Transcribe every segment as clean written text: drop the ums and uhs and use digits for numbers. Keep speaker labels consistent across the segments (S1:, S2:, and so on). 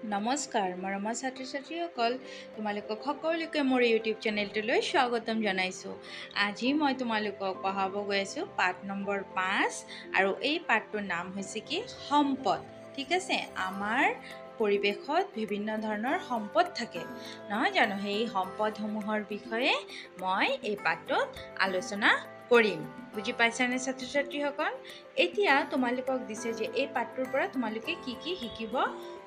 S1: নমস্কাৰ মৰমৰ ছাত্ৰ ছাত্ৰীসকল, তোমালোকক সকলোকে মোৰ ইউটিউব চেনেলটোলৈ স্বাগতম জনাইছোঁ। আজি মই তোমালোকক পঢ়াব গৈ আছোঁ পাঠ নম্বৰ 5 আৰু এই পাঠটোৰ নাম হৈছে কি সম্পদ। ঠিক আছে, আমাৰ পৰিৱেশত বিভিন্ন ধৰণৰ সম্পদ থাকে নহয় জানো? সেই সম্পদসমূহৰ বিষয়ে মই এই পাঠটোত আলোচনা কৰিম। বুজি পাইছানে ছাত্ৰ ছাত্ৰীসকল? এতিয়া তোমালোকক দিছে যে এই পাঠটোৰ পৰা তোমালোকে কি কি শিকিব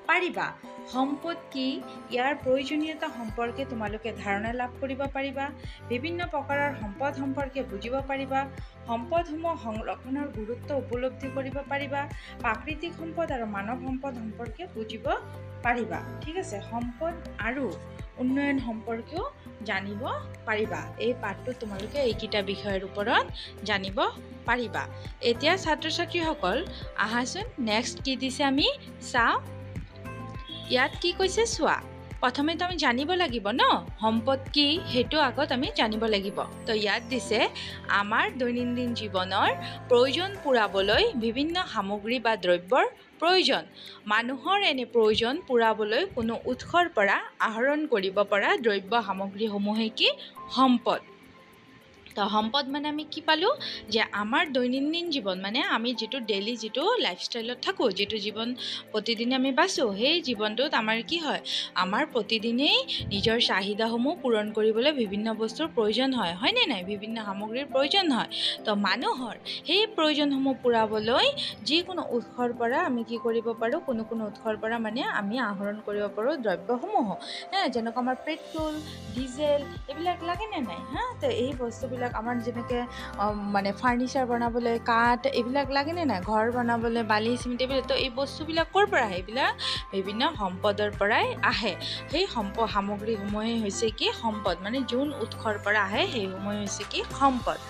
S1: পাৰিবা। সম্পদ কি, ইয়াৰ প্ৰয়োজনীয়তা সম্পৰ্কে তোমালোকে ধাৰণা লাভ কৰিব পাৰিবা। বিভিন্ন প্ৰকাৰৰ সম্পদ সম্পৰ্কে বুজিব পাৰিবা। সম্পদসমূহ সংৰক্ষণৰ গুৰুত্ব উপলব্ধি কৰিব পাৰিবা। প্ৰাকৃতিক সম্পদ আৰু মানৱ সম্পদ সম্পৰ্কে বুজিব পাৰিবা। ঠিক আছে, সম্পদ আৰু উন্নয়ন সম্পৰ্কেও জানিব পাৰিবা। এই পাঠটো তোমালোকে এইকেইটা বিষয়ৰ ওপৰত জানিব পাৰিবা। এতিয়া ছাত্ৰ ছাত্ৰীসকল আহাচোন, নেক্সট কি দিছে আমি চাওঁ। ইয়াত কি কৈছে চোৱা। প্ৰথমেতো আমি জানিব লাগিব ন সম্পদ কি, সেইটো আগত আমি জানিব লাগিব। তো ইয়াত দিছে আমাৰ দৈনন্দিন জীৱনৰ প্ৰয়োজন পূৰাবলৈ বিভিন্ন সামগ্ৰী বা দ্ৰব্যৰ প্ৰয়োজন। মানুহৰ এনে প্ৰয়োজন পূৰাবলৈ কোনো উৎসৰ পৰা আহৰণ কৰিব পৰা দ্ৰব্য সামগ্ৰীসমূহে কি সম্পদ। তো সম্পদ মানে আমি কি পালোঁ যে আমাৰ দৈনন্দিন জীৱন মানে আমি যিটো ডেইলি যিটো লাইফষ্টাইলত থাকোঁ, যিটো জীৱন প্ৰতিদিনে আমি বাচোঁ, সেই জীৱনটোত আমাৰ কি হয়, আমাৰ প্ৰতিদিনেই নিজৰ চাহিদাসমূহ পূৰণ কৰিবলৈ বিভিন্ন বস্তুৰ প্ৰয়োজন হয়, হয়নে নাই? বিভিন্ন সামগ্ৰীৰ প্ৰয়োজন হয়। তো মানুহৰ সেই প্ৰয়োজনসমূহ পূৰাবলৈ যিকোনো উৎসৰ পৰা আমি কি কৰিব পাৰোঁ, কোনো উৎসৰ পৰা মানে আমি আহৰণ কৰিব পাৰোঁ দ্ৰব্যসমূহ। যেনেকৈ আমাৰ পেট্ৰল, ডিজেল এইবিলাক লাগেনে নাই? তো এই বস্তুবিলাক আমাৰ যেনেকৈ মানে ফাৰ্নিচাৰ বনাবলৈ কাঠ এইবিলাক লাগেনে নাই? ঘৰ বনাবলৈ বালি চিমেণ্ট এইবিলাক। তো এই বস্তুবিলাক ক'ৰ পৰা আহে? এইবিলাক বিভিন্ন সম্পদৰ পৰাই আহে। সেই সামগ্ৰীসমূহে হৈছে কি সম্পদ, মানে যোন উৎসৰ পৰা আহে সেইসমূহ হৈছে কি সম্পদ।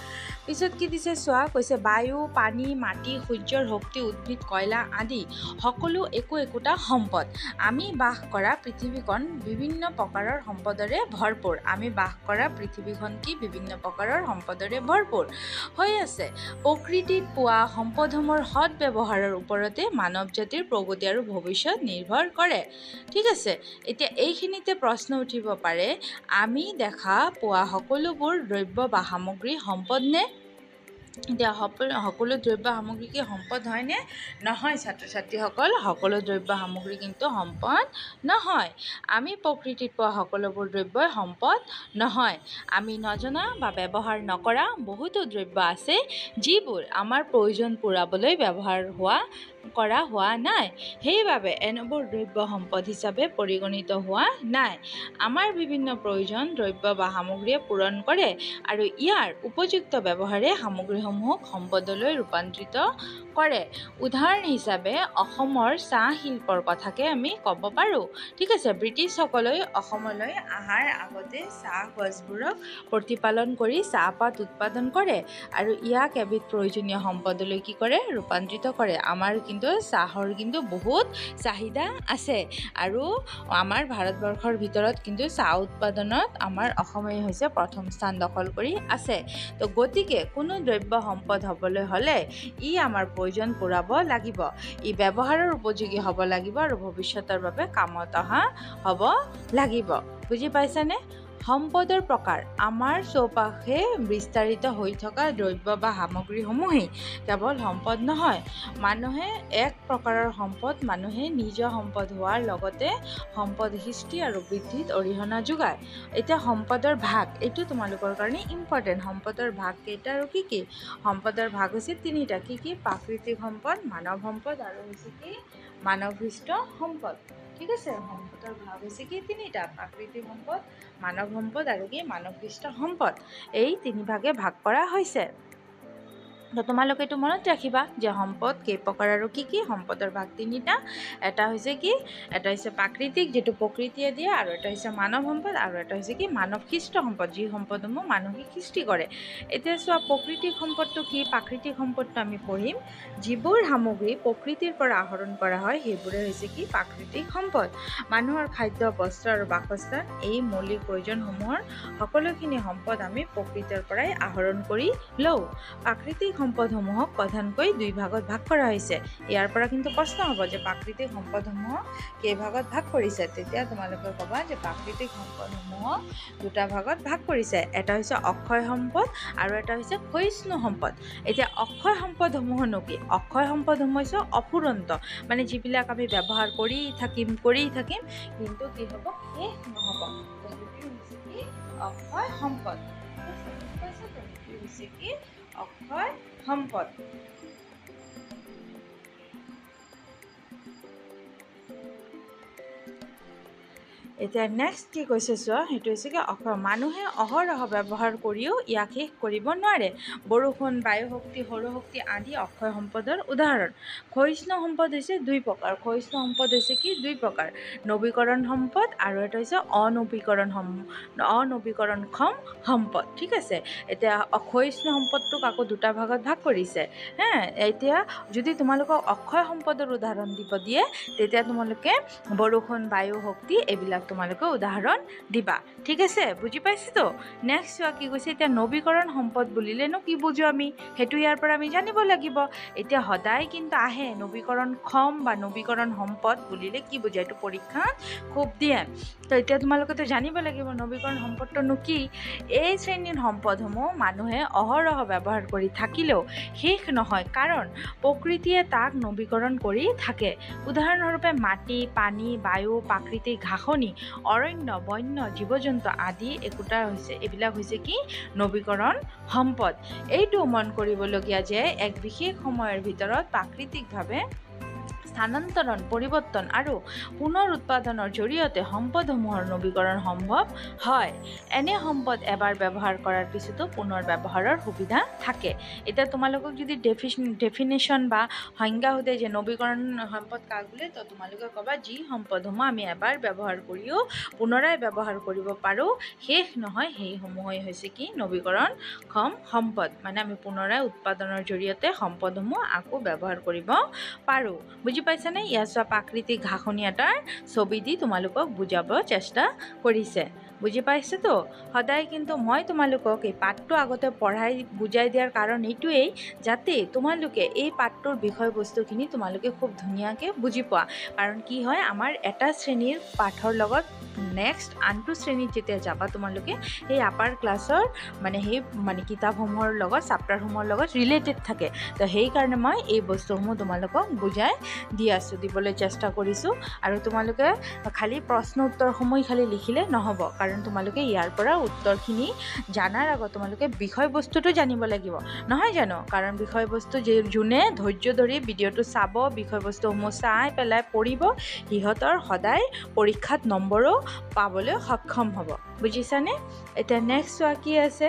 S1: পিছত কি দিছে চোৱা, কৈছে বায়ু, পানী, মাটি, সূৰ্যৰ শক্তি, উদ্ভিদ, কয়লা আদি সকলো একোটা সম্পদ। আমি বাস কৰা পৃথিৱীখন বিভিন্ন প্ৰকাৰৰ সম্পদৰে ভৰপূৰ। আমি বাস কৰা পৃথিৱীখন কি বিভিন্ন প্ৰকাৰৰ সম্পদৰে ভৰপূৰ হৈ আছে। প্ৰকৃতিত পোৱা সম্পদসমূহৰ সৎ ব্যৱহাৰৰ ওপৰতে মানৱ জাতিৰ প্ৰগতি আৰু ভৱিষ্যত নিৰ্ভৰ কৰে। ঠিক আছে, এতিয়া এইখিনিতে প্ৰশ্ন উঠিব পাৰে, আমি দেখা পোৱা সকলোবোৰ দ্ৰব্য বা সামগ্ৰী সম্পদ নে? এতিয়া সকলো দ্ৰব্য সামগ্ৰী কি সম্পদ হয়নে? নহয় ছাত্ৰ ছাত্ৰীসকল, সকলো দ্ৰব্য সামগ্ৰী কিন্তু সম্পদ নহয়। আমি প্ৰকৃতিত পোৱা সকলোবোৰ দ্ৰব্যই সম্পদ নহয়। আমি নজনা বা ব্যৱহাৰ নকৰা বহুতো দ্ৰব্য আছে যিবোৰ আমাৰ প্ৰয়োজন পূৰাবলৈ ব্যৱহাৰ কৰা হোৱা নাই। সেইবাবে এনেবোৰ দ্ৰব্য সম্পদ হিচাপে পৰিগণিত হোৱা নাই। আমাৰ বিভিন্ন প্ৰয়োজন দ্ৰব্য বা সামগ্ৰীয়ে পূৰণ কৰে আৰু ইয়াৰ উপযুক্ত ব্যৱহাৰে সামগ্ৰীসমূহক সম্পদলৈ ৰূপান্তৰিত কৰে। উদাহৰণ হিচাপে অসমৰ চাহ শিল্পৰ কথাকে আমি ক'ব পাৰোঁ। ঠিক আছে, ব্ৰিটিছসকলে অসমলৈ অহাৰ আগতে চাহ গছবোৰক প্ৰতিপালন কৰি চাহপাত উৎপাদন কৰে আৰু ইয়াক এবিধ প্ৰয়োজনীয় সম্পদলৈ কি কৰে, ৰূপান্তৰিত কৰে। আমাৰ কিন্তু চাহৰ কিন্তু বহুত চাহিদা আছে আৰু আমাৰ ভাৰতবৰ্ষৰ ভিতৰত কিন্তু চাহ উৎপাদনত আমাৰ অসমেই হৈছে প্ৰথম স্থান দখল কৰি আছে। তো গতিকে কোনো দ্ৰব্য সম্পদ হ'বলৈ হ'লে ই আমাৰ প্ৰয়োজন পূৰাব লাগিব, ই ব্যৱহাৰৰ উপযোগী হ'ব লাগিব আৰু ভৱিষ্যতৰ বাবে কামত অহা হ'ব লাগিব। বুজি পাইছানে? সম্পদৰ প্ৰকাৰ। আমাৰ চৌপাশে বিস্তাৰিত হৈ থকা দ্ৰব্য বা সামগ্ৰীসমূহেই কেৱল সম্পদ নহয়। মানুহে এক প্ৰকাৰৰ সম্পদ, মানুহে নিজ সম্পদ হোৱাৰ লগতে সম্পদ সৃষ্টি আৰু বৃদ্ধিত অৰিহণা যোগায়। এতিয়া সম্পদৰ ভাগ, এইটো তোমালোকৰ কাৰণে ইম্পৰ্টেণ্ট। সম্পদৰ ভাগ কেইটা আৰু কি কি? সম্পদৰ ভাগ হৈছে তিনিটা। কি কি? প্ৰাকৃতিক সম্পদ, মানৱ সম্পদ আৰু হৈছে কি মানৱসৃষ্ট সম্পদ। ঠিক আছে, সম্পদৰ ভাগ হৈছে কি তিনিটা, প্ৰাকৃতিক সম্পদ, মানৱ সম্পদ আৰু কি মানৱসৃষ্ট সম্পদ। এই তিনি ভাগে ভাগ কৰা হৈছে। তো তোমালোকে এইটো মনত ৰাখিবা যে সম্পদ কেই প্ৰকাৰ আৰু কি কি। সম্পদৰ ভাগ তিনিটা। এটা হৈছে কি, এটা হৈছে প্ৰাকৃতিক যিটো প্ৰকৃতিয়ে দিয়ে, আৰু এটা হৈছে মানৱ সম্পদ, আৰু এটা হৈছে কি মানৱসৃষ্ট সম্পদ, যি সম্পদসমূহ মানুহে সৃষ্টি কৰে। এতিয়া চোৱা, প্ৰাকৃতিক সম্পদটো কি? প্ৰাকৃতিক সম্পদটো আমি পঢ়িম যিবোৰ সামগ্ৰী প্ৰকৃতিৰ পৰা আহৰণ কৰা হয় সেইবোৰে হৈছে কি প্ৰাকৃতিক সম্পদ। মানুহৰ খাদ্য, বস্ত্ৰ আৰু বাসস্থান এই মৌলিক প্ৰয়োজনসমূহৰ সকলোখিনি সম্পদ আমি প্ৰকৃতিৰ পৰাই আহৰণ কৰি লওঁ। প্ৰাকৃতিক সম্পদসমূহক প্ৰধানকৈ দুই ভাগত ভাগ কৰা হৈছে। ইয়াৰ পৰা কিন্তু প্ৰশ্ন হ'ব যে প্ৰাকৃতিক সম্পদসমূহক কেইভাগত ভাগ কৰিছে। তেতিয়া তোমালোকে ক'বা যে প্ৰাকৃতিক সম্পদসমূহক দুটা ভাগত ভাগ কৰিছে। এটা হৈছে অক্ষয় সম্পদ আৰু এটা হৈছে ক্ষয়িষ্ণু সম্পদ। এতিয়া অক্ষয় সম্পদসমূহনো কি? অক্ষয় সম্পদসমূহ হৈছে অফুৰন্ত, মানে যিবিলাক আমি ব্যৱহাৰ কৰি থাকিম কিন্তু কি হ'ব, শেষ নহ'ব। অক্ষয় সম্পদ হৈছে কি? অক্ষয় সম্পদ। এতিয়া নেক্সট কি কৈছে চোৱা, সেইটো হৈছে কি অক্ষয়। মানুহে অহৰহ ব্যৱহাৰ কৰিও ইয়াক শেষ কৰিব নোৱাৰে। বৰষুণ, বায়ু শক্তি, সৌৰশক্তি আদি অক্ষয় সম্পদৰ উদাহৰণ। ক্ষয়িষ্ণু সম্পদ হৈছে দুই প্ৰকাৰ। ক্ষয়িষ্ণু সম্পদ হৈছে কি? দুই প্ৰকাৰ, নৱীকৰণ সম্পদ আৰু এটা হৈছে অনৱীকৰণক্ষম সম্পদ। ঠিক আছে, এতিয়া ক্ষয়িষ্ণু সম্পদটোক আকৌ দুটা ভাগত ভাগ কৰিছে। এতিয়া যদি তোমালোকক অক্ষয় সম্পদৰ উদাহৰণ দিব দিয়ে, তেতিয়া তোমালোকে বৰষুণ, বায়ু শক্তি এইবিলাক তোমালোকে উদাহৰণ দিবা। ঠিক আছে, বুজি পাইছেতো? নেক্সট চোৱা কি কৈছে, এতিয়া নৱীকৰণ সম্পদ বুলিলেনো কি বুজো আমি, সেইটো ইয়াৰ পৰা আমি জানিব লাগিব। এতিয়া সদায় কিন্তু আহে নৱীকৰণক্ষম বা নৱীকৰণ সম্পদ বুলিলে কি বুজে, এইটো পৰীক্ষাত খুব দিয়ে। তো এতিয়া তোমালোকেতো জানিব লাগিব নৱীকৰণ সম্পদটোনো কি। এই শ্ৰেণীৰ সম্পদসমূহ মানুহে অহৰহ ব্যৱহাৰ কৰি থাকিলেও শেষ নহয়, কাৰণ প্ৰকৃতিয়ে তাক নৱীকৰণ কৰি থাকে। উদাহৰণস্বৰূপে মাটি, পানী, বায়ু, প্ৰাকৃতিক ঘাঁহনি, অৰণ্য, বন্য জীৱ জন্তু আদি এইবিলাক হৈছে কি? নৱীকৰণ সম্পদ। এইটো মন কৰিবলগীয়া যে এক বিশেষ সময়ৰ ভিতৰত প্ৰাকৃতিকভাৱে স্থানান্তৰণ, পৰিৱৰ্তন আৰু পুনৰ উৎপাদনৰ জৰিয়তে সম্পদসমূহৰ নৱীকৰণ সম্ভৱ হয়। এনে সম্পদ এবাৰ ব্যৱহাৰ কৰাৰ পিছতো পুনৰ ব্যৱহাৰৰ সুবিধা থাকে। এতিয়া তোমালোকক যদি ডেফিনেশ্যন বা সংজ্ঞা সোধে যে নৱীকৰণ সম্পদ কাক বোলে, তো তোমালোকে ক'বা যি সম্পদসমূহ আমি এবাৰ ব্যৱহাৰ কৰিও পুনৰাই ব্যৱহাৰ কৰিব পাৰোঁ, শেষ নহয়, সেইসমূহেই হৈছে কি? নৱীকৰণক্ষম সম্পদ। মানে আমি পুনৰাই উৎপাদনৰ জৰিয়তে সম্পদসমূহ আকৌ ব্যৱহাৰ কৰিব পাৰোঁ। বুজি পাইছানে? ইয়াৰ চোৱা প্ৰাকৃতিক ঘাঁহনি এটাৰ ছবি দি তোমালোকক বুজাব চেষ্টা কৰিছে। বুজি পাইছেতো? সদায় কিন্তু মই তোমালোকক এই পাঠটো আগতে বুজাই দিয়াৰ কাৰণ এইটোৱেই, যাতে তোমালোকে এই পাঠটোৰ বিষয়বস্তুখিনি তোমালোকে খুব ধুনীয়াকৈ বুজি পোৱা। কাৰণ কি হয়, আমাৰ এটা শ্ৰেণীৰ পাঠৰ লগত নেক্সট আনটো শ্ৰেণীত যেতিয়া যাবা তোমালোকে, সেই আপাৰ ক্লাছৰ সেই কিতাপসমূহৰ লগত, চাপ্টাৰসমূহৰ লগত ৰিলেটেড থাকে। তো সেইকাৰণে মই এই বস্তুসমূহ তোমালোকক বুজাই দিবলৈ চেষ্টা কৰিছোঁ। আৰু তোমালোকে খালি প্ৰশ্ন উত্তৰসমূহ খালি লিখিলে নহ'ব, কাৰণ তোমালোকে ইয়াৰ পৰা উত্তৰখিনি জানাৰ আগত তোমালোকে বিষয়বস্তুটো জানিব লাগিব, নহয় জানো? কাৰণ বিষয়বস্তু যোনে ধৈৰ্য ধৰি ভিডিঅ'টো চাব, বিষয়বস্তুসমূহ চাই পেলাই পঢ়িব, সিহঁতৰ সদায় পৰীক্ষাত নম্বৰো পাবলৈ সক্ষম হ'ব। বুজিছানে? এতিয়া নেক্সট চোৱা কি আছে,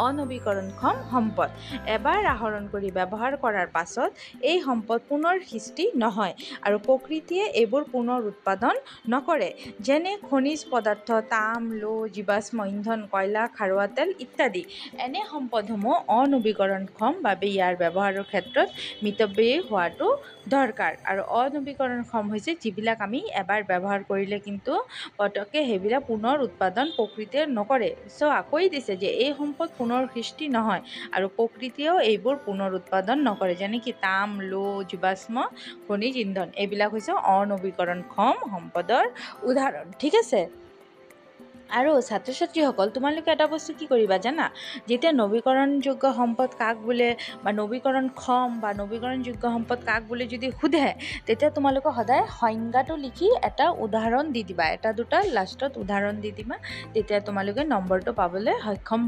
S1: অনৱীকৰণক্ষম সম্পদ। এবাৰ আহৰণ কৰি ব্যৱহাৰ কৰাৰ পাছত এই সম্পদ পুনৰ সৃষ্টি নহয় আৰু প্ৰকৃতিয়ে এইবোৰ পুনৰ উৎপাদন নকৰে। যেনে খনিজ পদাৰ্থ, তাম, লৌহ, জীৱাশ্ম ইন্ধন, কয়লা, খাৰুৱা তেল ইত্যাদি। এনে সম্পদসমূহ অনৱীকৰণক্ষম বাবে ইয়াৰ ব্যৱহাৰৰ ক্ষেত্ৰত মিতব্যয়ী হোৱাটো দৰকাৰ। আৰু অনৱীকৰণক্ষম হৈছে যিবিলাক আমি এবাৰ ব্যৱহাৰ কৰিলে কিন্তু পটককৈ সেইবিলাক পুনৰ উৎপাদন প্ৰকৃতিয়ে নকৰে। কৈ দিছে যে এই সম্পদ পুনৰ সৃষ্টি নহয় আৰু প্ৰকৃতিয়েও এইবোৰ পুনৰ উৎপাদন নকৰে। যেনে কি তাম, লৌহ, জীৱাশ্ম, খনিজ ইন্ধন, এইবিলাক হৈছে অনৱীকৰণক্ষম সম্পদৰ উদাহৰণ। ঠিক আছে? আৰু ছাত্ৰ ছাত্ৰীসকল, তোমালোকে এটা বস্তু কি কৰিবা জানা, যেতিয়া নৱীকৰণযোগ্য সম্পদ কাক বোলে বা নৱীকৰণক্ষম বা নৱীকৰণযোগ্য সম্পদ কাক বোলে যদি সোধে, তেতিয়া তোমালোকে সদায় সংজ্ঞাটো লিখি এটা উদাহৰণ দি দিবা, এটা দুটা লাষ্টত উদাহৰণ দি দিবা। তেতিয়া তোমালোকে নম্বৰটো পাবলৈ সক্ষম,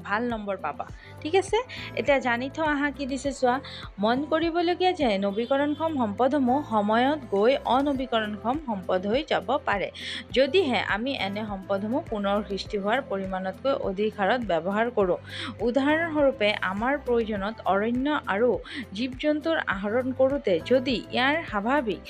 S1: ভাল নম্বৰ পাবা। ঠিক আছে? এতিয়া জানি থোৱা আহা কি দিছে চোৱা, মন কৰিবলগীয়া যে নৱীকৰণক্ষম সম্পদসমূহ সময়ত গৈ অনৱীকৰণক্ষম সম্পদ হৈ যাব পাৰে, যদিহে আমি এনে সম্পদসমূহ পুনৰ সৃষ্টি হোৱাৰ পৰিমাণতকৈ অধিক হাৰত ব্যৱহাৰ কৰোঁ। উদাহৰণস্বৰূপে আমাৰ প্ৰয়োজনত অৰণ্য আৰু জীৱ জন্তুৰ আহৰণ কৰোঁতে যদি ইয়াৰ স্বাভাৱিক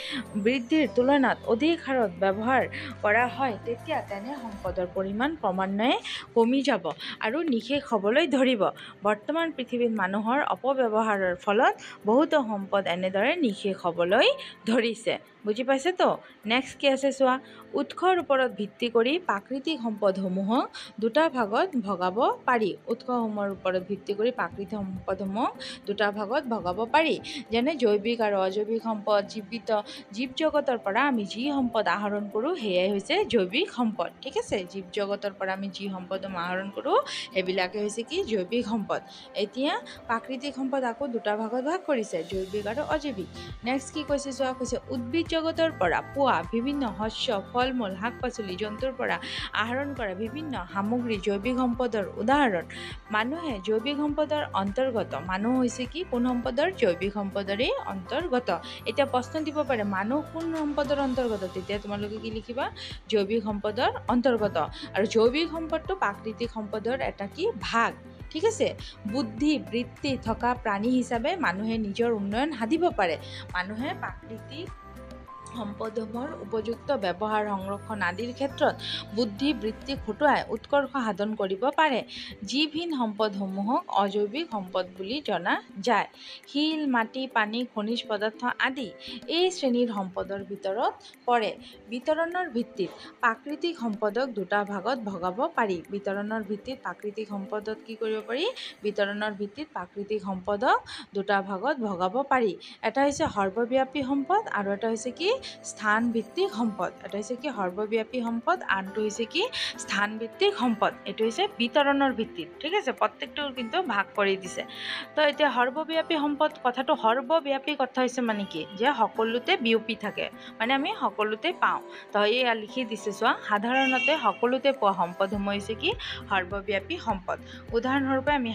S1: বৃদ্ধিৰ তুলনাত অধিক হাৰত ব্যৱহাৰ কৰা হয়, তেতিয়া তেনে সম্পদৰ পৰিমাণ ক্ৰমান্বয়ে কমি যাব আৰু নিঃশেষ হ'বলৈ ধৰিব। বৰ্তমান পৃথিৱীত মানুহৰ অপব্যৱহাৰৰ ফলত বহুতো সম্পদ এনেদৰে নিঃশেষ হ'বলৈ ধৰিছে। বুজি পাইছে তো নেক্সট কি আছে চোৱা উৎসৰ ওপৰত ভিত্তি কৰি প্ৰাকৃতিক সম্পদসমূহক দুটা ভাগত ভগাব পাৰি উৎসসমূহৰ ওপৰত ভিত্তি কৰি প্ৰাকৃতিক সম্পদসমূহক দুটা ভাগত ভগাব পাৰি যেনে জৈৱিক আৰু অজৈৱিক সম্পদ জীৱিত জীৱ জগতৰ পৰা আমি যি সম্পদ আহৰণ কৰোঁ সেয়াই হৈছে জৈৱিক সম্পদ ঠিক আছে জীৱ জগতৰ পৰা আমি যি সম্পদ আহৰণ কৰোঁ সেইবিলাকে হৈছে কি জৈৱিক সম্পদ এতিয়া প্ৰাকৃতিক সম্পদ আকৌ দুটা ভাগত ভাগ কৰিছে জৈৱিক আৰু অজৈৱিক নেক্সট কি কৈছে চোৱা কৈছে উদ্ভিদ জগতৰ পৰা পোৱা বিভিন্ন শস্য ফল মূল শাক পাচলি জন্তুৰ পৰা আহৰণ কৰা বিভিন্ন সামগ্ৰী জৈৱিক সম্পদৰ উদাহৰণ মানুহে জৈৱিক সম্পদৰ অন্তৰ্গত মানুহ হৈছে কি কোন সম্পদৰ জৈৱিক সম্পদৰেই অন্তৰ্গত এতিয়া প্ৰশ্ন দিব পাৰে মানুহ কোন সম্পদৰ অন্তৰ্গত তেতিয়া তোমালোকে কি লিখিবা জৈৱিক সম্পদৰ অন্তৰ্গত আৰু জৈৱিক সম্পদটো প্ৰাকৃতিক সম্পদৰ এটা কি ভাগ ঠিক আছে বুদ্ধি বৃত্তি থকা প্ৰাণী হিচাপে মানুহে নিজৰ উন্নয়ন সাধিব পাৰে মানুহে প্ৰাকৃতিক সম্পদসমূহৰ উপযুক্ত ব্যৱহাৰ সংৰক্ষণ আদিৰ ক্ষেত্ৰত বুদ্ধি বৃত্তি খটুৱাই উৎকৰ্ষ সাধন কৰিব পাৰে জীৱহীন সম্পদসমূহক অজৈৱিক সম্পদ বুলি জনা যায় শিল মাটি পানী খনিজ পদাৰ্থ আদি এই শ্ৰেণীৰ সম্পদৰ ভিতৰত পৰে বিতৰণৰ ভিত্তিত প্ৰাকৃতিক সম্পদক দুটা ভাগত ভগাব পাৰি বিতৰণৰ ভিত্তিত প্ৰাকৃতিক সম্পদত কি কৰিব পাৰি বিতৰণৰ ভিত্তিত প্ৰাকৃতিক সম্পদক দুটা ভাগত ভগাব পাৰি এটা হৈছে সৰ্বব্যাপী সম্পদ আৰু এটা হৈছে কি স্থান ভিত্তিক সম্পদ এটা হৈছে কি সৰ্বব্যাপী সম্পদ আনটো হৈছে কি স্থান ভিত্তিক সম্পদ এইটো হৈছে বিতৰণৰ ভিত্তিত ঠিক আছে প্ৰত্যেকটো কিন্তু ভাগ কৰি দিছে তো এতিয়া সৰ্বব্যাপী সম্পদ কথাটো সৰ্বব্যাপী কথা হৈছে মানে কি যে সকলোতে বিয়পি থাকে মানে আমি সকলোতে পাওঁ তো এয়া লিখি দিছে চোৱা সাধাৰণতে সকলোতে পোৱা সম্পদসমূহ হৈছে কি সৰ্বব্যাপী সম্পদ উদাহৰণস্বৰূপে আমি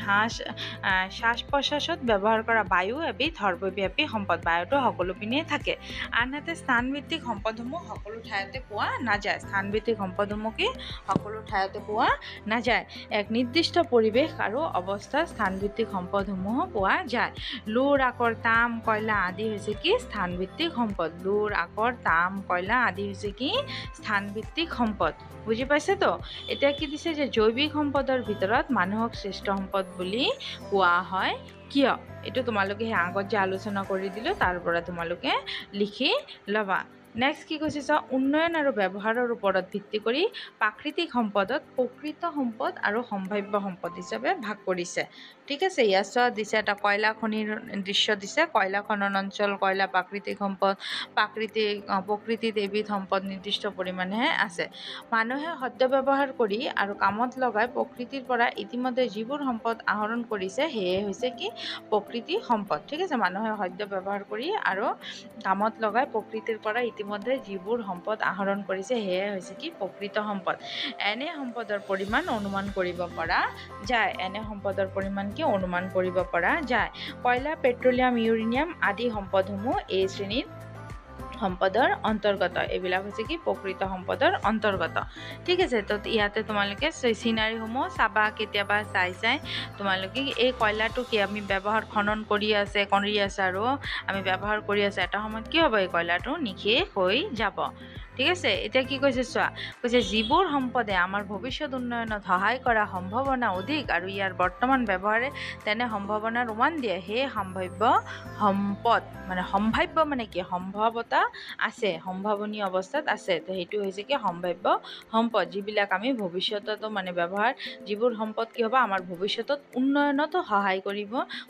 S1: শ্বাস প্ৰশ্বাসত ব্যৱহাৰ কৰা বায়ু এবিধ সৰ্বব্যাপী সম্পদ বায়ুটো সকলো পিনে থাকে আনহাতে স্থানভিত্তিক সম্পদসমূহ সকলো ঠাইতে পোৱা নাযায় স্থানভিত্তিক সম্পদসমূহ কি সকলো ঠাইতে পোৱা নাযায় এক নিৰ্দিষ্ট পৰিৱেশ আৰু অৱস্থাত স্থানভিত্তিক সম্পদসমূহ পোৱা যায় লোৰ আকৰ তাম কয়লা আদি হৈছে কি স্থানভিত্তিক সম্পদ লোৰ আকৰ তাম কয়লা আদি হৈছে কি স্থানভিত্তিক সম্পদ বুজি পাইছে তো এতিয়া কি দিছে যে জৈৱিক সম্পদৰ ভিতৰত মানুহক শ্ৰেষ্ঠ সম্পদ বুলি কোৱা হয় কিয় এইটো তোমালোকে সেই আগত যে আলোচনা কৰি দিলোঁ তাৰ পৰা তোমালোকে লিখি ল'বা নেক্সট কি কৈছে চোৱা উন্নয়ন আৰু ব্যৱহাৰৰ ওপৰত ভিত্তি কৰি প্ৰাকৃতিক সম্পদত প্ৰকৃত সম্পদ আৰু সম্ভাৱ্য সম্পদ হিচাপে ভাগ কৰিছে ঠিক আছে ইয়াত চোৱা দিছে এটা কয়লা খনিৰ দৃশ্য দিছে কয়লা খনন অঞ্চল কয়লা প্ৰাকৃতিক সম্পদ প্ৰকৃতিত এবিধ সম্পদ নিৰ্দিষ্ট পৰিমাণেহে আছে মানুহে সদ্য ব্যৱহাৰ কৰি আৰু কামত লগাই প্ৰকৃতিৰ পৰা ইতিমধ্যে যিবোৰ সম্পদ আহৰণ কৰিছে সেয়ে হৈছে কি প্ৰকৃতি সম্পদ ঠিক আছে মানুহে সদ্য ব্যৱহাৰ কৰি আৰু কামত লগাই প্ৰকৃতিৰ পৰা ইতিমধ্যে যিবোৰ সম্পদ আহৰণ কৰিছে সেয়ে হৈছে কি প্ৰকৃত সম্পদ এনে সম্পদৰ পৰিমাণ অনুমান কৰিব পৰা যায় এনে সম্পদৰ পৰিমাণ কি অনুমান কৰিব পৰা যায় কয়লা পেট্ৰলিয়াম ইউৰেনিয়াম আদি সম্পদসমূহ এই শ্ৰেণীৰ সম্পদৰ অন্তৰ্গত এইবিলাক হৈছে কি প্ৰকৃত সম্পদৰ অন্তৰ্গত ঠিক আছে তো ইয়াতে তোমালোকে চিনাৰীসমূহ চাবা কেতিয়াবা চাই তোমালোকে এই কয়লাটো কি আমি ব্যৱহাৰ খনন কৰি আছে আৰু আমি ব্যৱহাৰ কৰি আছে এটা সময়ত কি হ'ব এই কয়লাটো নিশেষ হৈ যাব ঠিক আছে এতিয়া কি কৈছে চোৱা কৈছে যিবোৰ সম্পদে আমাৰ ভৱিষ্যত উন্নয়নত সহায় কৰা সম্ভাৱনা অধিক আৰু ইয়াৰ বৰ্তমান ব্যৱহাৰে তেনে সম্ভাৱনাৰ উমান দিয়ে সেই সম্ভাৱ্য সম্পদ সম্ভাৱ্য মানে কি সম্ভাৱতা আছে সম্ভাৱনীয় অৱস্থাত আছে তো সেইটো হৈছে কি সম্ভাৱ্য সম্পদ যিবিলাক আমি ভৱিষ্যততো ব্যৱহাৰ যিবোৰ সম্পদ কি হ'ব আমাৰ ভৱিষ্যতত উন্নয়নতো সহায়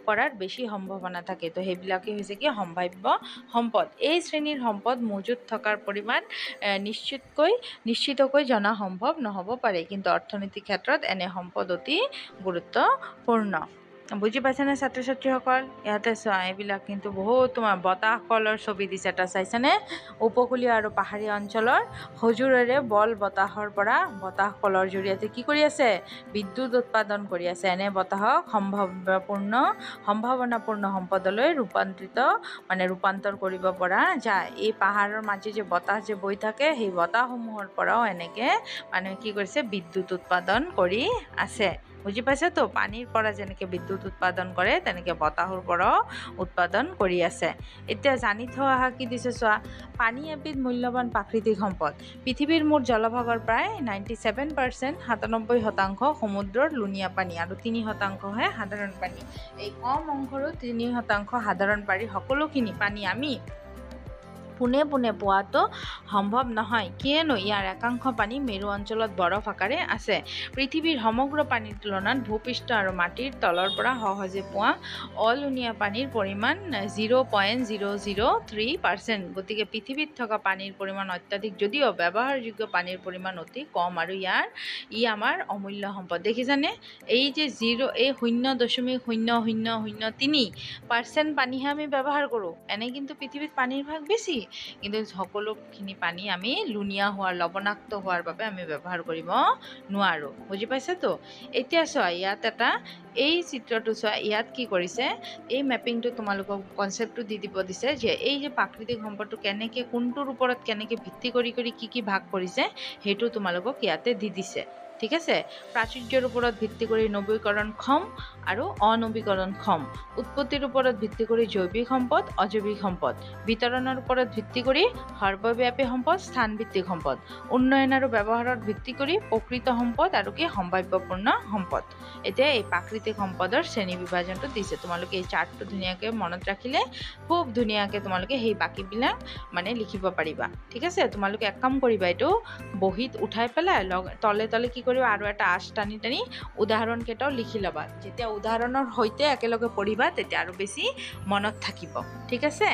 S1: কৰাৰ বেছি সম্ভাৱনা থাকে তো সেইবিলাকে হৈছে কি সম্ভাৱ্য সম্পদ এই শ্ৰেণীৰ সম্পদ মজুত থকাৰ পৰিমাণ নিশ্চিতকৈ জনা সম্ভৱ নহ'ব পাৰে কিন্তু অৰ্থনৈতিক ক্ষেত্ৰত এনে সম্পদ অতি গুৰুত্বপূৰ্ণ বুজি পাইছেনে ছাত্ৰ ছাত্ৰীসকল ইয়াতে চোৱা এইবিলাক কিন্তু বহুত তোমাৰ বতাহ কলৰ ছবি দিছে এটা চাইছেনে উপকূলীয় আৰু পাহাৰীয়া অঞ্চলৰ সজোৰেৰে বল বতাহৰ পৰা বতাহ কলৰ জৰিয়তে কি কৰি আছে বিদ্যুৎ উৎপাদন কৰি আছে এনে বতাহক সম্ভাৱনাপূৰ্ণ সম্পদলৈ ৰূপান্তৰ কৰিব পৰা যায় এই পাহাৰৰ মাজে যে বতাহ যে বৈ থাকে সেই বতাহসমূহৰ পৰাও এনেকৈ মানুহে কি কৰিছে বিদ্যুৎ উৎপাদন কৰি আছে বুজি পাইছে তো পানীৰ পৰা যেনেকৈ বিদ্যুৎ উৎপাদন কৰে তেনেকৈ বতাহৰ পৰাও উৎপাদন কৰি আছে এতিয়া জানি থোৱা কি দিছে চোৱা পানী এবিধ মূল্যৱান প্ৰাকৃতিক সম্পদ পৃথিৱীৰ মুঠ জলভাগৰ প্ৰায় 97% 97% সমুদ্ৰৰ লুণীয়া পানী আৰু 3%হে সাধাৰণ পানী এই কম অংশৰো 3% সাধাৰণ পানী সকলোখিনি পানী আমি পোনে পোনে পোৱাটো সম্ভৱ নহয়, কিয়নো ইয়াৰ একাংশ পানী মেৰু অঞ্চলত বৰফ আকাৰে আছে। পৃথিৱীৰ সমগ্ৰ পানীৰ তুলনাত ভূপৃষ্ঠ আৰু মাটিৰ তলৰ পৰা সহজে পোৱা অলুণীয়া পানীৰ পৰিমাণ 0.003%। গতিকে পৃথিৱীত থকা পানীৰ পৰিমাণ অত্যাধিক যদিও ব্যৱহাৰযোগ্য পানীৰ পৰিমাণ অতি কম, আৰু ই আমাৰ অমূল্য সম্পদ। দেখিছানে, এই যে 0.0003% পানীহে আমি ব্যৱহাৰ কৰোঁ। এনে কিন্তু পৃথিৱীত পানীৰ ভাগ বেছি, কিন্তু সকলোখিনি পানী আমি লুণীয়া হোৱাৰ, লবণাক্ত হোৱাৰ বাবে আমি ব্যৱহাৰ কৰিব নোৱাৰোঁ। বুজি পাইছাতো? এতিয়া চোৱা, এই চিত্ৰটো চোৱা, ইয়াত কি কৰিছে, এই মেপিংটো তোমালোকক কনচেপ্টটো দি দিব দিছে যে এই যে প্ৰাকৃতিক সম্পদটো কেনেকৈ, কোনটোৰ ওপৰত কেনেকৈ ভিত্তি কৰি কি ভাগ কৰিছে, সেইটো তোমালোকক ইয়াতে দি দিছে। ঠিক আছে, প্ৰাচুৰ্যৰ ওপৰত ভিত্তি কৰি নৱীকৰণক্ষম আৰু অনৱীকৰণক্ষম, উৎপত্তিৰ ওপৰত ভিত্তি কৰি জৈৱিক সম্পদ, অজৈৱিক সম্পদ, বিতৰণৰ ওপৰত ভিত্তি কৰি সৰ্বব্যাপী সম্পদ, স্থানভিত্তিক সম্পদ, উন্নয়ন আৰু ব্যৱহাৰত ভিত্তি কৰি প্ৰকৃত সম্পদ আৰু সম্ভাৱ্যপূৰ্ণ সম্পদ। এতিয়া এই প্ৰাকৃতিক সম্পদৰ শ্ৰেণী বিভাজনটো দিছে। তোমালোকে এই চাৰ্টটো ধুনীয়াকৈ মনত ৰাখিলে খুব ধুনীয়াকৈ তোমালোকে সেই বাকীবিলাক মানে লিখিব পাৰিবা। ঠিক আছে, তোমালোকে এক কাম কৰিবা, এইটো বহীত উঠাই পেলাই তলে তলে কি কৰিবা, আৰু এটা আঁচ টানি উদাহৰণকেইটাও লিখি ল'বা। যেতিয়া উদাহৰণৰ সৈতে একেলগে পঢ়িবা তেতিয়া আৰু বেছি মনত থাকিব। ঠিক আছে,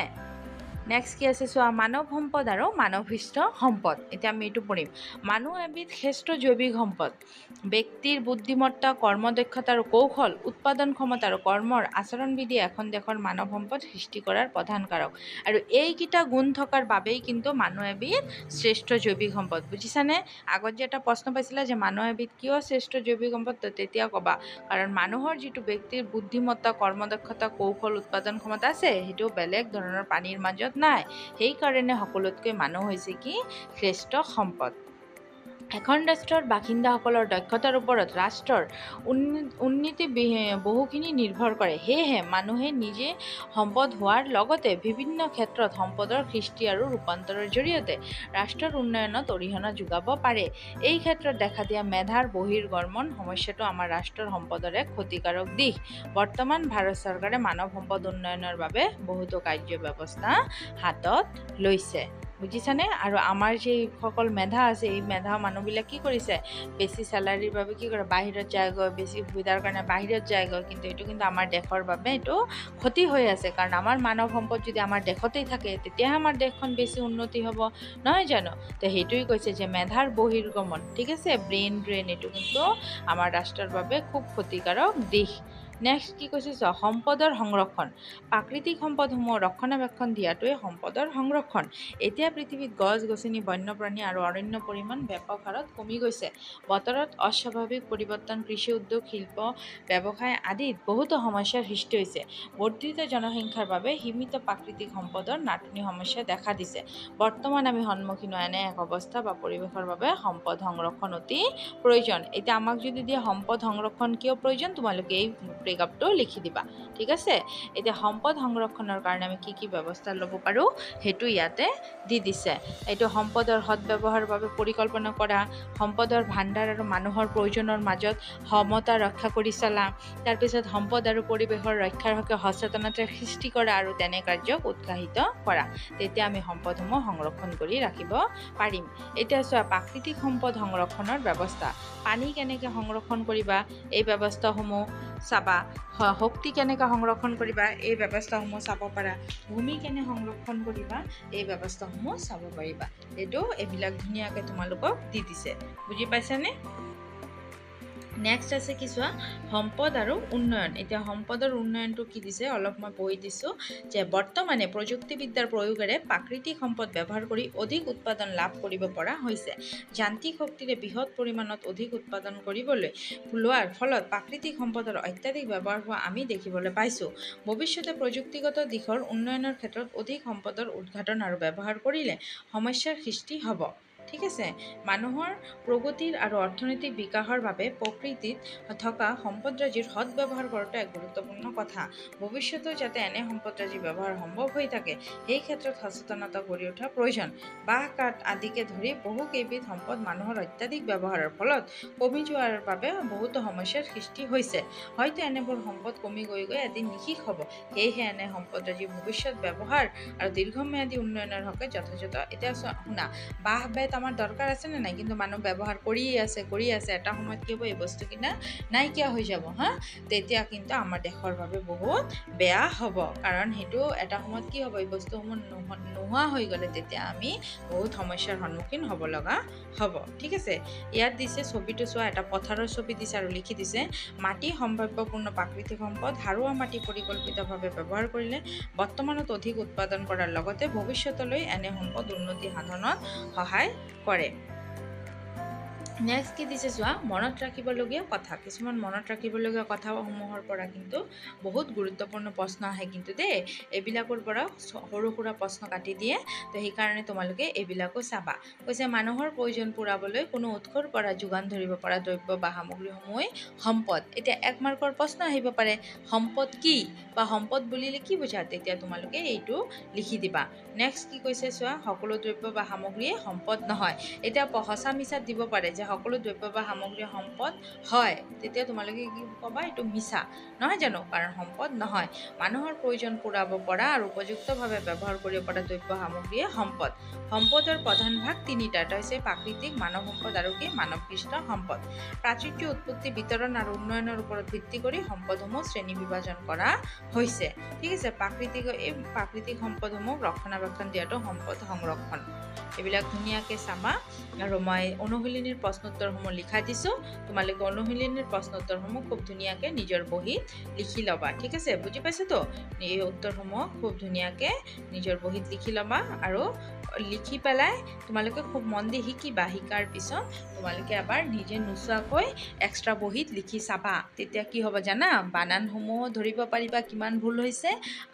S1: নেক্সট কি আছে চোৱা, মানৱ সম্পদ আৰু মানৱসৃষ্ট সম্পদ। এতিয়া আমি এইটো পঢ়িম। মানুহ এবিধ শ্ৰেষ্ঠ জৈৱিক সম্পদ। ব্যক্তিৰ বুদ্ধিমত্তা, কৰ্মদক্ষতা আৰু কৌশল, উৎপাদন ক্ষমতা আৰু কৰ্মৰ আচৰণবিধি এখন দেশৰ মানৱ সম্পদ সৃষ্টি কৰাৰ প্ৰধান কাৰক। আৰু এইকেইটা গুণ থকাৰ বাবেই কিন্তু মানুহ এবিধ শ্ৰেষ্ঠ জৈৱিক সম্পদ। বুজিছানে? আগত যে এটা প্ৰশ্ন পাইছিলা যে মানুহ এবিধ কিয় শ্ৰেষ্ঠ জৈৱিক সম্পদ, তেতিয়া ক'বা কাৰণ মানুহৰ যিটো ব্যক্তিৰ বুদ্ধিমত্তা, কৰ্মদক্ষতা, কৌশল, উৎপাদন ক্ষমতা আছে, সেইটো বেলেগ ধৰণৰ পানীৰ মাজত নাই। সেইকাৰণে সকলোতকৈ মানুহ হৈছে কি শ্ৰেষ্ঠ সম্পদ। এখন ৰাষ্ট্ৰৰ বাসিন্দাসকলৰ দক্ষতাৰ ওপৰত ৰাষ্ট্ৰৰ উন্নতি বহুখিনি নিৰ্ভৰ কৰে। সেয়েহে মানুহে নিজে সম্পদ হোৱাৰ লগতে বিভিন্ন ক্ষেত্ৰত সম্পদৰ সৃষ্টি আৰু ৰূপান্তৰৰ জৰিয়তে ৰাষ্ট্ৰৰ উন্নয়নত অৰিহণা যোগাব পাৰে। এই ক্ষেত্ৰত দেখা দিয়া মেধাৰ বহিৰ্গমন সমস্যাটো আমাৰ ৰাষ্ট্ৰৰ সম্পদৰ এক ক্ষতিকাৰক দিশ। বৰ্তমান ভাৰত চৰকাৰে মানৱ সম্পদ উন্নয়নৰ বাবে বহুতো কাৰ্য ব্যৱস্থা হাতত লৈছে। বুজিছানে? আৰু আমাৰ যিসকল মেধা আছে, এই মেধা মানুহবিলাক কি কৰিছে, বেছি চেলাৰীৰ বাবে কি কৰে, বাহিৰত যায়গৈ, বেছি সুবিধাৰ কাৰণে বাহিৰত যায়গৈ। কিন্তু এইটো কিন্তু আমাৰ দেশৰ বাবে এইটো ক্ষতি হৈ আছে। কাৰণ আমাৰ মানৱ সম্পদ যদি আমাৰ দেশতেই থাকে, তেতিয়াহে আমাৰ দেশখন বেছি উন্নতি হ'ব, নহয় জানো? তো সেইটোৱে কৈছে যে মেধাৰ বহিৰ্গমন, ঠিক আছে, ব্ৰেইন ড্ৰেইন, এইটো কিন্তু আমাৰ ৰাষ্ট্ৰৰ বাবে খুব ক্ষতিকাৰক দিশ। নেক্সট কি কৈছে, সম্পদৰ সংৰক্ষণ। প্ৰাকৃতিক সম্পদসমূহ ৰক্ষণাবেক্ষণ দিয়াটোৱে সম্পদৰ সংৰক্ষণ। এতিয়া পৃথিৱীত গছ-গছনি, বন্যপ্ৰাণী আৰু অৰণ্যৰ পৰিমাণ ব্যাপক হাৰত কমি গৈছে। বতৰত অস্বাভাৱিক পৰিৱৰ্তন, কৃষি উদ্যোগ, শিল্প, ব্যৱসায় আদিত বহুতো সমস্যাৰ সৃষ্টি হৈছে। বৰ্ধিত জনসংখ্যাৰ বাবে সীমিত প্ৰাকৃতিক সম্পদৰ নাটনি সমস্যা দেখা দিছে। বৰ্তমান আমি সন্মুখীন এনে এক অৱস্থা বা পৰিৱেশৰ বাবে সম্পদ সংৰক্ষণ অতি প্ৰয়োজন। এতিয়া আমাক যদি দিয়ে সম্পদ সংৰক্ষণ কিয় প্ৰয়োজন, তোমালোকে এই ব্ৰেকআপটো লিখি দিবা। ঠিক আছে, এতিয়া সম্পদ সংৰক্ষণৰ কাৰণে আমি কি ব্যৱস্থা ল'ব পাৰোঁ সেইটো ইয়াতে দি দিছে। এইটো সম্পদৰ সদব্যৱহাৰৰ বাবে পৰিকল্পনা কৰা, সম্পদৰ ভাণ্ডাৰ আৰু মানুহৰ প্ৰয়োজনৰ মাজত সমতা ৰক্ষা কৰি চলা, তাৰপিছত সম্পদ আৰু পৰিৱেশৰ ৰক্ষাৰ হকে সচেতনতা সৃষ্টি কৰা আৰু তেনে কাৰ্যক উৎসাহিত কৰা। তেতিয়া আমি সম্পদসমূহ সংৰক্ষণ কৰি ৰাখিব পাৰিম। এতিয়া চোৱা, প্ৰাকৃতিক সম্পদ সংৰক্ষণৰ ব্যৱস্থা। পানী কেনেকৈ সংৰক্ষণ কৰিবা, এই ব্যৱস্থাসমূহ চাবা। শক্তি কেনেকৈ সংৰক্ষণ কৰিবা, এই ব্যৱস্থাসমূহ চাব পাৰা। ভূমি কেনে সংৰক্ষণ কৰিবা, এই ব্যৱস্থাসমূহ চাব পাৰিবা। এইবিলাক ধুনীয়াকৈ তোমালোকক দি দিছে। বুজি পাইছানে? নেক্সট আছে কি চোৱা, সম্পদ আৰু উন্নয়ন। এতিয়া সম্পদৰ উন্নয়নটো কি দিছে অলপ মই কৈ দিছোঁ যে বৰ্তমানে প্ৰযুক্তিবিদ্যাৰ প্ৰয়োগেৰে প্ৰাকৃতিক সম্পদ ব্যৱহাৰ কৰি অধিক উৎপাদন লাভ কৰিব পৰা হৈছে। যান্ত্ৰিক শক্তিৰে বৃহৎ পৰিমাণত অধিক উৎপাদন কৰিবলৈ লোৱাৰ ফলত প্ৰাকৃতিক সম্পদৰ অত্যাধিক ব্যৱহাৰ হোৱা আমি দেখিবলৈ পাইছোঁ। ভৱিষ্যতে প্ৰযুক্তিগত দিশৰ উন্নয়নৰ ক্ষেত্ৰত অধিক সম্পদৰ উদ্ঘাটন আৰু ব্যৱহাৰ কৰিলে সমস্যাৰ সৃষ্টি হ'ব। ঠিক আছে মানুহৰ প্ৰগতিৰ আৰু অৰ্থনৈতিক বিকাশৰ বাবে প্ৰকৃতিত থকা সম্পদৰাজিৰ সৎ ব্যৱহাৰ কৰাটো এক গুৰুত্বপূৰ্ণ কথা ভৱিষ্যতেও যাতে এনে সম্পদৰাজিৰ ব্যৱহাৰ সম্ভৱ হৈ থাকে সেই ক্ষেত্ৰত সচেতনতা গঢ়ি উঠা প্ৰয়োজন বাঁহ কাঠ আদিকে ধৰি বহু কেইবিধ সম্পদ মানুহৰ অত্যাধিক ব্যৱহাৰৰ ফলত কমি যোৱাৰ বাবে বহুতো সমস্যাৰ সৃষ্টি হৈছে হয়তো এনেবোৰ সম্পদ কমি গৈ গৈ এদিন নিঃশেষ হ'ব সেয়েহে এনে সম্পদৰাজিৰ ভৱিষ্যত ব্যৱহাৰ আৰু দীৰ্ঘম্যাদী উন্নয়নৰ হকে যথাযথ এতিয়া শুনা বাঁহ বেত আমাৰ দৰকাৰ আছে নে নাই কিন্তু মানুহ ব্যৱহাৰ কৰি আছে এটা সময়ত কি হ'ব এই বস্তুকিটা নাইকিয়া হৈ যাব হা তেতিয়া কিন্তু আমাৰ দেশৰ বাবে বহুত বেয়া হ'ব কাৰণ সেইটো এটা সময়ত কি হ'ব এই বস্তুসমূহ নোহোৱা হৈ গ'লে তেতিয়া আমি বহুত সমস্যাৰ সন্মুখীন হ'ব লগা হ'ব ঠিক আছে ইয়াত দিছে ছবিটো চোৱা এটা পথাৰৰ ছবি দিছে আৰু লিখি দিছে মাটি সম্ভাৱ্যপূৰ্ণ প্ৰাকৃতিক সম্পদ সাৰুৱা মাটি পৰিকল্পিতভাৱে ব্যৱহাৰ কৰিলে বৰ্তমানত অধিক উৎপাদন কৰাৰ লগতে ভৱিষ্যতলৈ এনে সম্পদ উন্নতি সাধনত সহায় কৰে নেক্সট কি দিছে চোৱা মনত ৰাখিবলগীয়া কথা কিছুমান মনত ৰাখিবলগীয়া কথাসমূহৰ পৰা কিন্তু বহুত গুৰুত্বপূৰ্ণ প্ৰশ্ন আহে কিন্তু দেই এইবিলাকৰ পৰা সৰু সুৰা প্ৰশ্ন কাটি দিয়ে তো সেইকাৰণে তোমালোকে এইবিলাকো চাবা কৈছে মানুহৰ প্ৰয়োজন পূৰাবলৈ কোনো উৎসৰ পৰা যোগান ধৰিব পৰা দ্ৰব্য বা সামগ্ৰীসমূহেই সম্পদ এতিয়া এক মাৰ্কৰ প্ৰশ্ন আহিব পাৰে সম্পদ কি বা সম্পদ বুলিলে কি বুজা তেতিয়া তোমালোকে এইটো লিখি দিবা নেক্সট কি কৈছে চোৱা সকলো দ্ৰব্য বা সামগ্ৰীয়ে সম্পদ নহয় এতিয়া সঁচা মিছাত দিব পাৰে যে সকলো দ্ৰব্য বা সামগ্ৰী সম্পদ হয় তেতিয়া তোমালোকে কি ক'বা এইটো মিছা নহয় জানো কাৰণ সম্পদ নহয় মানুহৰ প্ৰয়োজন পূৰাব পৰা আৰু উপযুক্তভাৱে ব্যৱহাৰ কৰিব পৰা দ্ৰব্য সামগ্ৰীয়ে সম্পদৰ প্ৰধান ভাগ তিনিটা এটা হৈছে প্ৰাকৃতিক মানৱ সম্পদ আৰু কি মানৱসৃষ্ট সম্পদ প্ৰাকৃতিক উৎপত্তি বিতৰণ আৰু উন্নয়নৰ ওপৰত ভিত্তি কৰি সম্পদসমূহ শ্ৰেণী বিভাজন কৰা হৈছে ঠিক আছে প্ৰাকৃতিক সম্পদসমূহ ৰক্ষণাবেক্ষণ দিয়াটো সম্পদ সংৰক্ষণ এইবিলাক ধুনীয়াকৈ চাবা আৰু মই অনুশীলনীৰ প্ৰশ্নোত্তৰসমূহ লিখা দিছোঁ তোমালোকে অনুশীলনীৰ প্ৰশ্নোত্তৰসমূহ খুব ধুনীয়াকৈ নিজৰ বহীত লিখি ল'বা ঠিক আছে বুজি পাইছাতো এই উত্তৰসমূহ খুব ধুনীয়াকৈ নিজৰ বহীত লিখি ল'বা আৰু লিখি পেলাই তোমালোকে খুব মন দি শিকিবা শিকাৰ পিছত তোমালোকে এবাৰ নিজে নোচোৱাকৈ এক্সট্ৰা বহীত লিখি চাবা তেতিয়া কি হ'ব জানা বানানসমূহ ধৰিব পাৰিবা কিমান ভুল হৈছে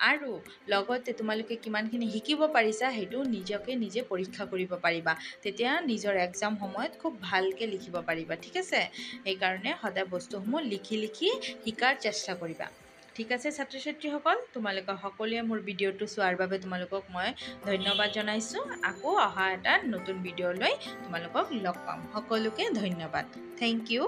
S1: আৰু লগতে তোমালোকে কিমানখিনি শিকিব পাৰিছা সেইটো নিজকে নিজে পৰীক্ষা কৰিব পাৰিবা তেতিয়া নিজৰ এক্সাম সময়ত খুব ভালকৈ লিখিব পাৰিবা ঠিক আছে সেইকাৰণে সদায় বস্তুসমূহ লিখি শিকাৰ চেষ্টা কৰিবা ঠিক আছে ছাত্ৰ ছাত্ৰীসকল তোমালোকে সকলোৱে মোৰ ভিডিঅ'টো চোৱাৰ বাবে তোমালোকক মই ধন্যবাদ জনাইছোঁ আকৌ অহা এটা নতুন ভিডিঅ'লৈ তোমালোকক লগ পাম সকলোকে ধন্যবাদ থেংক ইউ